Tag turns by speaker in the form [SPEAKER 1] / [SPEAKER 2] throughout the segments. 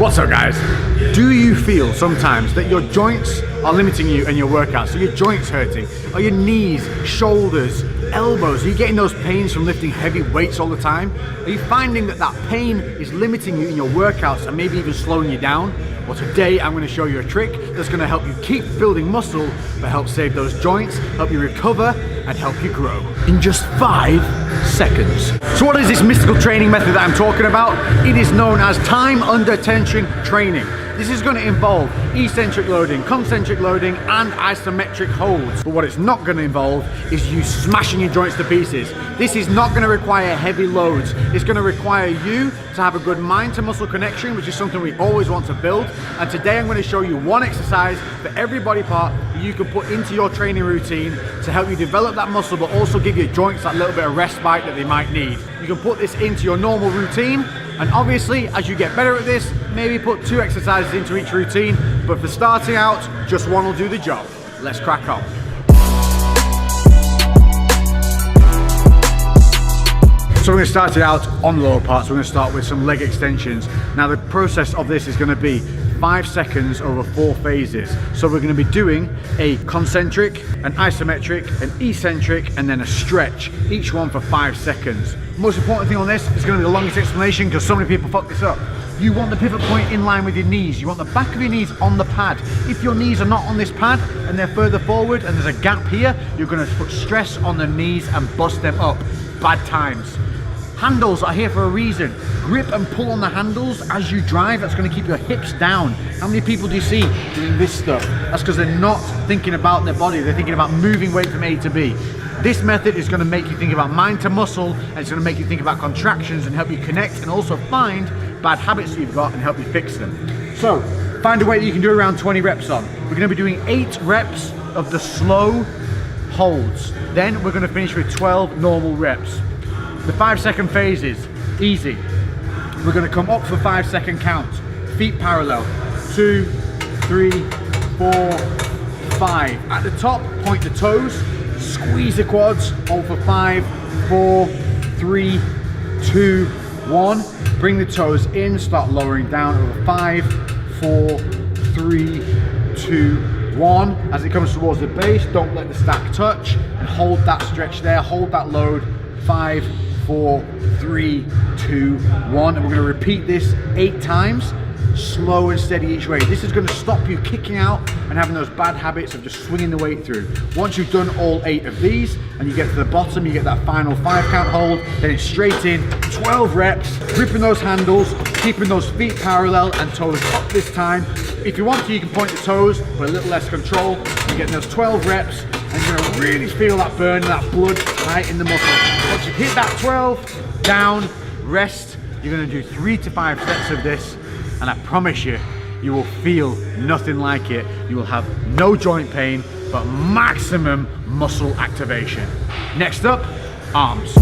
[SPEAKER 1] What's up, guys? Do you feel sometimes that your joints are limiting you in your workouts? So your joints hurting? Are your knees, shoulders, elbows? Are you getting those pains from lifting heavy weights all the time? Are you finding that that pain is limiting you in your workouts and maybe even slowing you down? Well, today I'm going to show you a trick that's going to help you keep building muscle, but help save those joints, help you recover, and help you grow in just 5 seconds. So what is this mystical training method that I'm talking about? It is known as time under tension training. This is going to involve eccentric loading, concentric loading, and isometric holds. But what it's not going to involve is you smashing your joints to pieces. This is not going to require heavy loads. It's going to require you to have a good mind to muscle connection, which is something we always want to build. And today I'm going to show you one exercise for every body part that you can put into your training routine to help you develop that muscle, but also give your joints that little bit of respite that they might need. You can put this into your normal routine, and obviously as you get better at this, maybe put 2 exercises into each routine, but for starting out, just one will do the job. Let's crack on. So we're going to start it out on the lower parts. We're going to start with some leg extensions. Now the process of this is going to be 5 seconds over 4 phases. So we're going to be doing a concentric, an isometric, an eccentric, and then a stretch, each one for 5 seconds. Most important thing on this is going to be the longest explanation because so many people fuck this up. You want the pivot point in line with your knees. You want the back of your knees on the pad. If your knees are not on this pad and they're further forward and there's a gap here, you're going to put stress on the knees and bust them up. Bad times. Handles are here for a reason. Grip and pull on the handles as you drive. That's going to keep your hips down. How many people do you see doing this stuff? That's because they're not thinking about their body. They're thinking about moving weight from A to B. This method is going to make you think about mind to muscle, and it's going to make you think about contractions and help you connect and also find bad habits that you've got and help you fix them. So find a weight that you can do around 20 reps on. We're going to be doing 8 reps of the slow holds. Then we're going to finish with 12 normal reps. The 5-second phases, easy. We're going to come up for 5-second count. Feet parallel. 2, 3, 4, 5. At the top, point the toes. Squeeze the quads. Hold for 5, 4, 3, 2, 1. Bring the toes in. Start lowering down over 5, 4, 3, 2, 1. As it comes towards the base, don't let the stack touch. And hold that stretch there. Hold that load. 5, 4, 3, 2, 1. And we're going to repeat this 8 times, slow and steady each way. This is going to stop you kicking out and having those bad habits of just swinging the weight through. Once you've done all 8 of these and you get to the bottom, you get that final 5 count hold, then it's straight in, 12 reps, gripping those handles, keeping those feet parallel and toes up this time. If you want to, you can point the toes, but a little less control. You're getting those 12 reps, and you're going to really feel that burn, that blood right in the muscle. Once you hit that 12, down, rest. You're going to do 3 to 5 sets of this, and I promise you, you will feel nothing like it. You will have no joint pain, but maximum muscle activation. Next up, arms.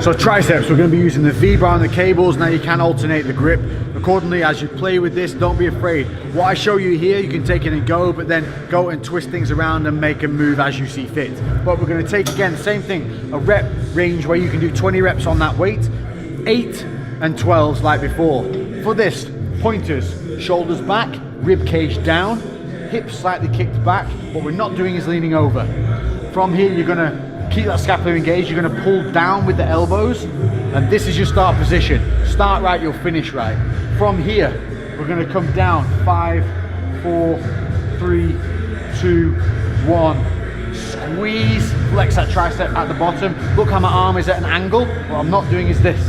[SPEAKER 1] So triceps, we're going to be using the V-bar and the cables. Now you can alternate the grip accordingly as you play with this. Don't be afraid. What I show you here, you can take it and go, but then go and twist things around and make a move as you see fit. But we're going to take, again, same thing, a rep range where you can do 20 reps on that weight, 8 and 12s like before. For this, pointers, shoulders back, rib cage down, hips slightly kicked back. What we're not doing is leaning over. From here, you're going to keep that scapula engaged. You're going to pull down with the elbows, and this is your start position. Start right, you'll finish right. From here, we're going to come down. 5, 4, 3, 2, 1. Squeeze, flex that tricep at the bottom. Look how my arm is at an angle. What I'm not doing is this.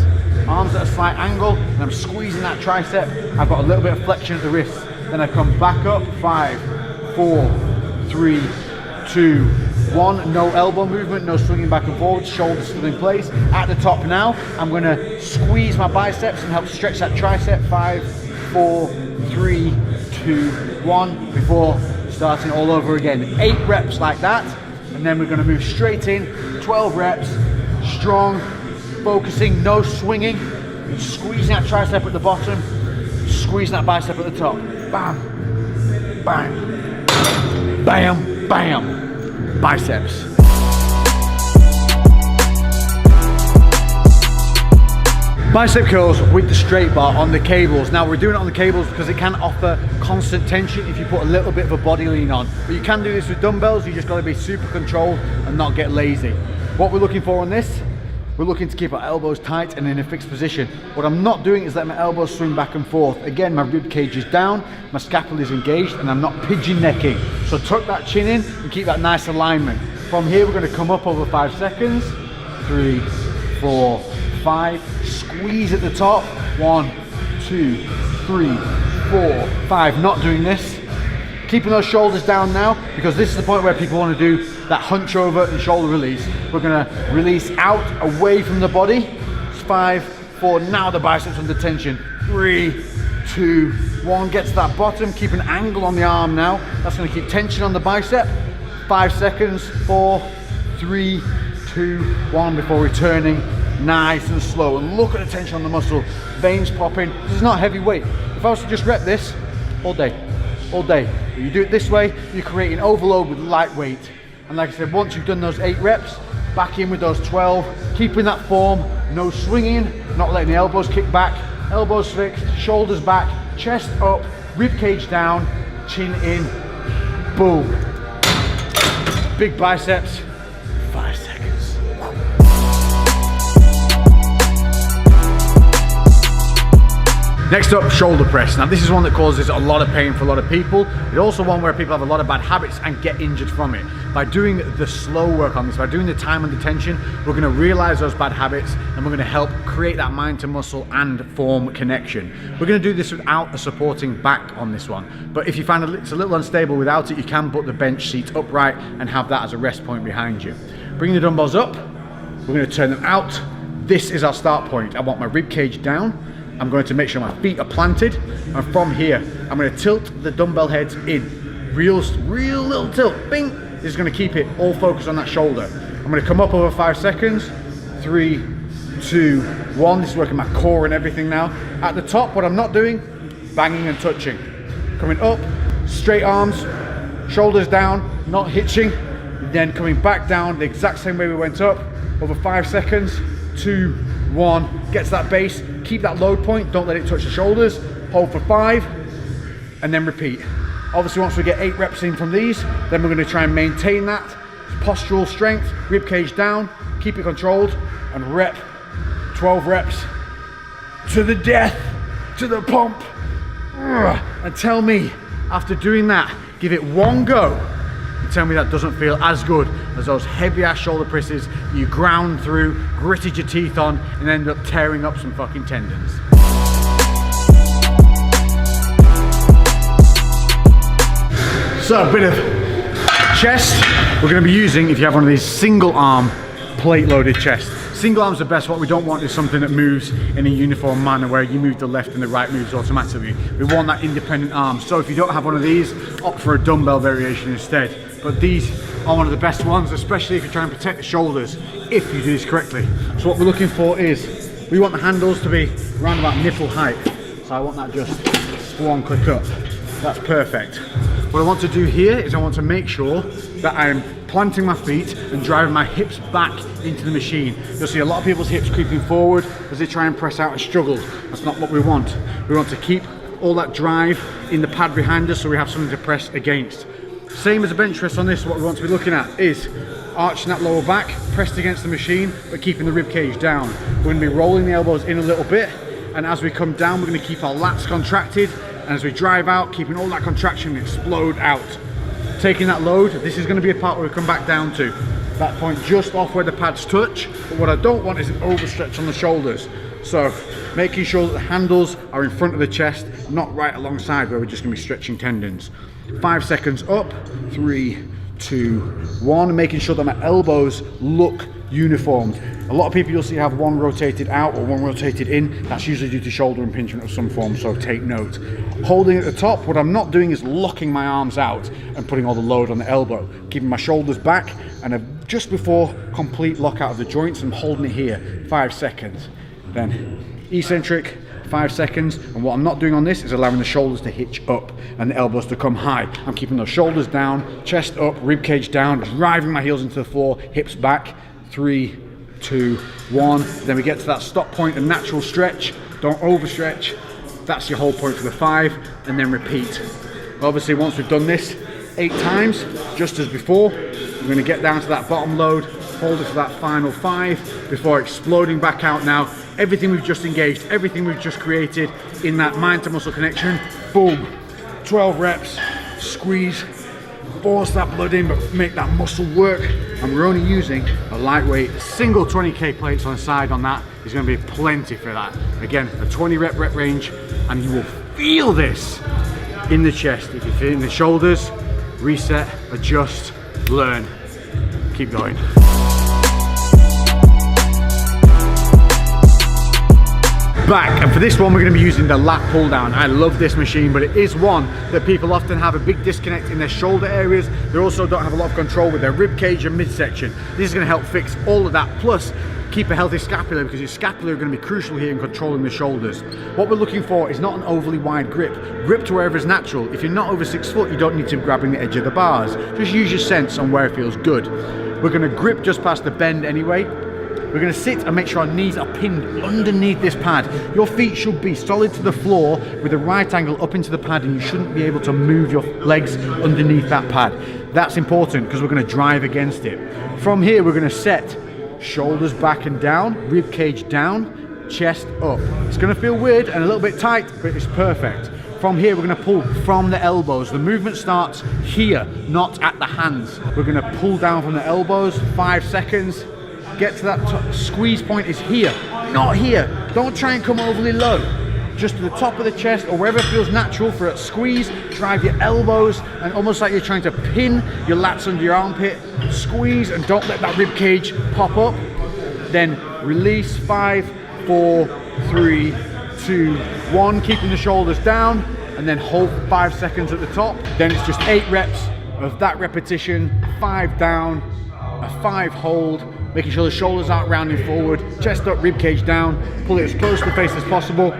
[SPEAKER 1] Arms at a slight angle, and I'm squeezing that tricep. I've got a little bit of flexion at the wrist. Then I come back up. 5, 4, 3, 2, 1, no elbow movement, no swinging back and forward, shoulders still in place. At the top now, I'm going to squeeze my biceps and help stretch that tricep. 5, 4, 3, 2, 1, before starting all over again. 8 reps like that, and then we're going to move straight in, 12 reps, strong, focusing, no swinging, squeezing that tricep at the bottom, squeezing that bicep at the top. Bam, bam, bam, bam. Biceps. Bicep curls with the straight bar on the cables. Now we're doing it on the cables because it can offer constant tension if you put a little bit of a body lean on. But you can do this with dumbbells, you just got to be super controlled and not get lazy. What we're looking for on this, we're looking to keep our elbows tight and in a fixed position. What I'm not doing is letting my elbows swing back and forth. Again, my rib cage is down, my scapula is engaged, and I'm not pigeon necking. So tuck that chin in and keep that nice alignment. From here, we're going to come up over 5 seconds. 3, 4, 5. Squeeze at the top. 1, 2, 3, 4, 5. Not doing this. Keeping those shoulders down now, because this is the point where people want to do that hunch over and shoulder release. We're going to release out away from the body. 5, 4. Now the biceps under tension. 3, 2, 1. Get to that bottom. Keep an angle on the arm now. That's going to keep tension on the bicep. 5 seconds. 4, 3, 2, 1 before returning. Nice and slow. And look at the tension on the muscle. Veins popping. This is not heavy weight. If I was to just rep this all day, if you do it this way, you're creating overload with light weight. And like I said, once you've done those 8 reps, back in with those 12, keeping that form, no swinging, not letting the elbows kick back, elbows fixed, shoulders back, chest up, rib cage down, chin in, boom. Big biceps, 5 seconds. Next up, shoulder press. Now this is one that causes a lot of pain for a lot of people. It's also one where people have a lot of bad habits and get injured from it. By doing the slow work on this, by doing the time under tension, we're going to realize those bad habits and we're going to help create that mind to muscle and form connection. We're going to do this without a supporting back on this one. But if you find it's a little unstable without it, you can put the bench seat upright and have that as a rest point behind you. Bring the dumbbells up. We're going to turn them out. This is our start point. I want my rib cage down. I'm going to make sure my feet are planted, and from here I'm going to tilt the dumbbell heads in. Real little tilt, bing. This is going to keep it all focused on that shoulder. I'm going to come up over 5 seconds. 3, 2, 1. This is working my core and everything now. At the top, what I'm not doing, banging and touching. Coming up, straight arms, shoulders down, not hitching. Then coming back down the exact same way we went up, over 5 seconds. 2, 1. Get to that base. Keep that load point, don't let it touch the shoulders. Hold for 5, and then repeat. Obviously, once we get 8 reps in from these, then we're going to try and maintain that postural strength, rib cage down, keep it controlled, and rep 12 reps to the death, to the pump. And tell me, after doing that, give it one go, and tell me that doesn't feel as good as those heavy ass shoulder presses you ground through, gritted your teeth on, and ended up tearing up some fucking tendons. So a bit of chest. We're going to be using, if you have one of these single arm plate loaded chest. Single arms are best. What we don't want is something that moves in a uniform manner where you move the left and the right moves automatically. We want that independent arm. So if you don't have one of these, opt for a dumbbell variation instead. But these are one of the best ones, especially if you're trying to protect the shoulders, if you do this correctly. So what we're looking for is, we want the handles to be around about nipple height. So I want that just one click up. That's perfect. What I want to do here is I want to make sure that I'm planting my feet and driving my hips back into the machine. You'll see a lot of people's hips creeping forward as they try and press out and struggle. That's not what we want. We want to keep all that drive in the pad behind us so we have something to press against. Same as a bench press on this, what we want to be looking at is arching that lower back, pressed against the machine, but keeping the rib cage down. We're going to be rolling the elbows in a little bit, and as we come down, we're going to keep our lats contracted, and as we drive out, keeping all that contraction explode out. Taking that load, this is going to be a part where we come back down to. That point just off where the pads touch, but what I don't want is an overstretch on the shoulders. So making sure that the handles are in front of the chest, not right alongside where we're just going to be stretching tendons. 5 seconds up, 3, 2, 1, making sure that my elbows look uniformed. A lot of people you'll see have one rotated out or one rotated in. That's usually due to shoulder impingement of some form, so take note. Holding at the top, what I'm not doing is locking my arms out and putting all the load on the elbow. Keeping my shoulders back, and just before complete lockout of the joints, I'm holding it here, 5 seconds. Then eccentric, 5 seconds, and what I'm not doing on this is allowing the shoulders to hitch up and the elbows to come high. I'm keeping those shoulders down, chest up, rib cage down, driving my heels into the floor, hips back. 3, 2, 1. Then we get to that stop point, a natural stretch. Don't overstretch. That's your hold point for the 5, and then repeat. Obviously, once we've done this 8 times, just as before, we're going to get down to that bottom load, hold it for that final 5 before exploding back out now. Everything we've just engaged, everything we've just created in that mind to muscle connection, boom, 12 reps, squeeze, force that blood in, but make that muscle work. And we're only using a lightweight single 20k plates on the side on that. There's going to be plenty for that. Again, a 20 rep range, and you will feel this in the chest. If you feel it in the shoulders, reset, adjust, learn, keep going. Back, and for this one we're going to be using the lat pull down. I love this machine, but it is one that people often have a big disconnect in their shoulder areas. They also don't have a lot of control with their rib cage and midsection. This is going to help fix all of that, plus keep a healthy scapula, because your scapula are going to be crucial here in controlling the shoulders. What we're looking for is not an overly wide grip. Grip to wherever is natural. If you're not over 6 foot, you don't need to be grabbing the edge of the bars. Just use your sense on where it feels good. We're going to grip just past the bend anyway. We're going to sit and make sure our knees are pinned underneath this pad. Your feet should be solid to the floor with a right angle up into the pad, and you shouldn't be able to move your legs underneath that pad. That's important because we're going to drive against it. From here, we're going to set shoulders back and down, rib cage down, chest up. It's going to feel weird and a little bit tight, but it's perfect. From here, we're going to pull from the elbows. The movement starts here, not at the hands. We're going to pull down from the elbows, 5 seconds. Get to that squeeze point is here, not here. Don't try and come overly low. Just to the top of the chest or wherever it feels natural for a squeeze. Drive your elbows and almost like you're trying to pin your lats under your armpit. Squeeze and don't let that rib cage pop up. Then release, 5, 4, 3, 2, 1. Keeping the shoulders down, and then hold 5 seconds at the top. Then it's just 8 reps of that repetition. 5 down, a 5 hold. Making sure the shoulders aren't rounding forward, chest up, rib cage down, pull it as close to the face as possible.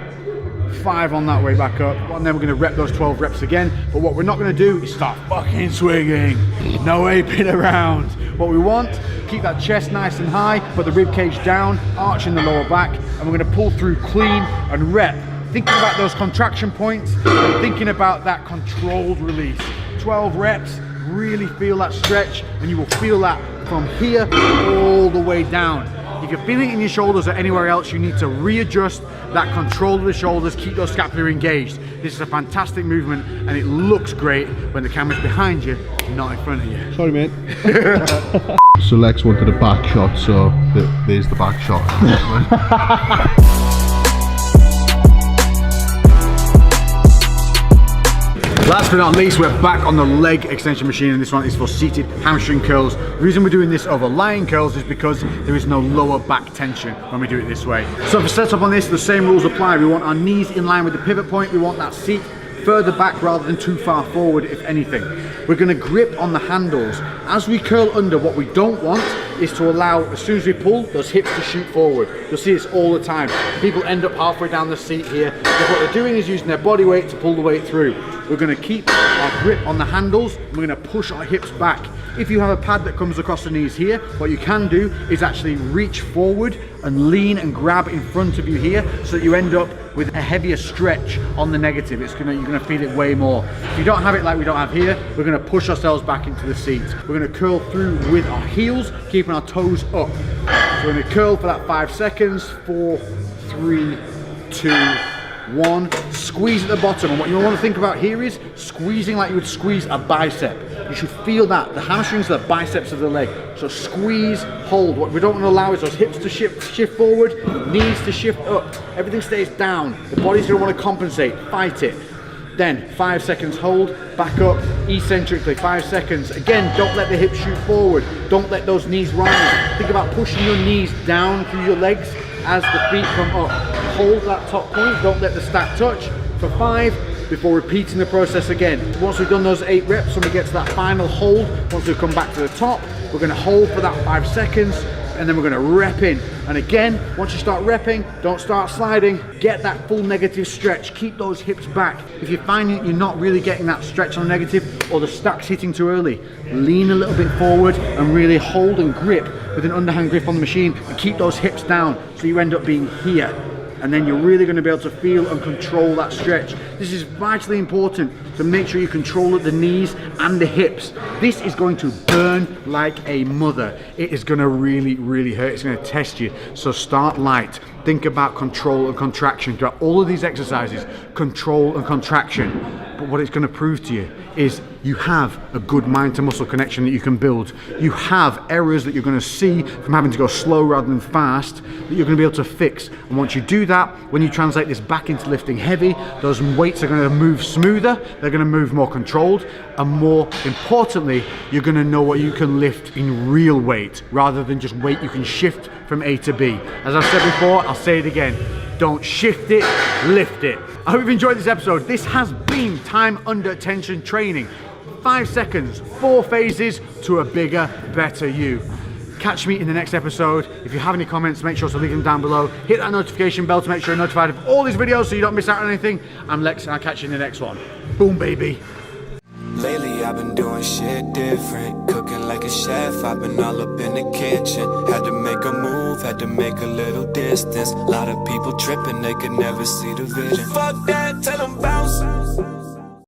[SPEAKER 1] 5 on that way back up, and then we're gonna rep those 12 reps again. But what we're not gonna do is start fucking swinging. No aping around. What we want, keep that chest nice and high, put the rib cage down, arching the lower back, and we're gonna pull through clean and rep. Thinking about those contraction points, and thinking about that controlled release. 12 reps, really feel that stretch, and you will feel that from here all the way down. If you're feeling it in your shoulders or anywhere else, you need to readjust that control of the shoulders, keep those scapula engaged. This is a fantastic movement, and it looks great when the camera's behind you, not in front of you.
[SPEAKER 2] Sorry, mate. So Lex wanted a back shot, so there's the back shot.
[SPEAKER 1] Last but not least, we're back on the leg extension machine, and this one is for seated hamstring curls. The reason we're doing this over lying curls is because there is no lower back tension when we do it this way. So for setup on this, the same rules apply. We want our knees in line with the pivot point. We want that seat further back rather than too far forward, if anything. We're going to grip on the handles. As we curl under, what we don't want is to allow, as soon as we pull, those hips to shoot forward. You'll see this all the time. People end up halfway down the seat here, because what they're doing is using their body weight to pull the weight through. We're going to keep our grip on the handles, and we're going to push our hips back. If you have a pad that comes across the knees here, what you can do is actually reach forward and lean and grab in front of you here, so that you end up with a heavier stretch on the negative. You're gonna feel it way more. If you don't have it like we don't have here, we're gonna push ourselves back into the seat. We're gonna curl through with our heels, keeping our toes up. So we're gonna curl for that 5 seconds. 4, 3, 2, 1. Squeeze at the bottom, and what you want to think about here is squeezing like you would squeeze a bicep. You should feel that. The hamstrings are the biceps of the leg. So squeeze, hold. What we don't want to allow is those hips to shift forward, knees to shift up. Everything stays down. The body's going to want to compensate. Fight it. Then 5 seconds hold, back up, eccentrically, 5 seconds. Again, don't let the hips shoot forward. Don't let those knees rise. Think about pushing your knees down through your legs as the feet come up. Hold that top point, don't let the stack touch for 5 before repeating the process again. Once we've done those 8 reps and we get to that final hold, once we come back to the top, we're going to hold for that 5 seconds, and then we're going to rep in And again, once you start repping, don't start sliding. Get that full negative stretch. Keep those hips back. If you're finding you're not really getting that stretch on negative, or the stack's hitting too early, lean a little bit forward and really hold and grip with an underhand grip on the machine, and keep those hips down so you end up being here. And then you're really going to be able to feel and control that stretch. This is vitally important to make sure you control at the knees and the hips. This is going to burn like a mother. It is going to really, really hurt. It's going to test you. So start light. Think about control and contraction throughout all of these exercises. Control and contraction. But what it's going to prove to you is you have a good mind to muscle connection that you can build. You have errors that you're going to see from having to go slow rather than fast that you're going to be able to fix. And once you do that, when you translate this back into lifting heavy, those weights are going to move smoother, they're going to move more controlled, and more importantly, you're going to know what you can lift in real weight rather than just weight you can shift from A to B. As I've said before, I'll say it again. Don't shift it, lift it. I hope you've enjoyed this episode. This has been time under tension training. 5 seconds, 4 phases to a bigger, better you. Catch me in the next episode. If you have any comments, make sure to leave them down below. Hit that notification bell to make sure you're notified of all these videos so you don't miss out on anything. I'm Lex and I'll catch you in the next one. Boom, baby.
[SPEAKER 3] Lately I've been doing shit different, cooking like a chef, I've been all up in the kitchen. Had to make a move, had to make a little distance. A lot of people tripping, they could never see the vision. Fuck that, tell them bounce.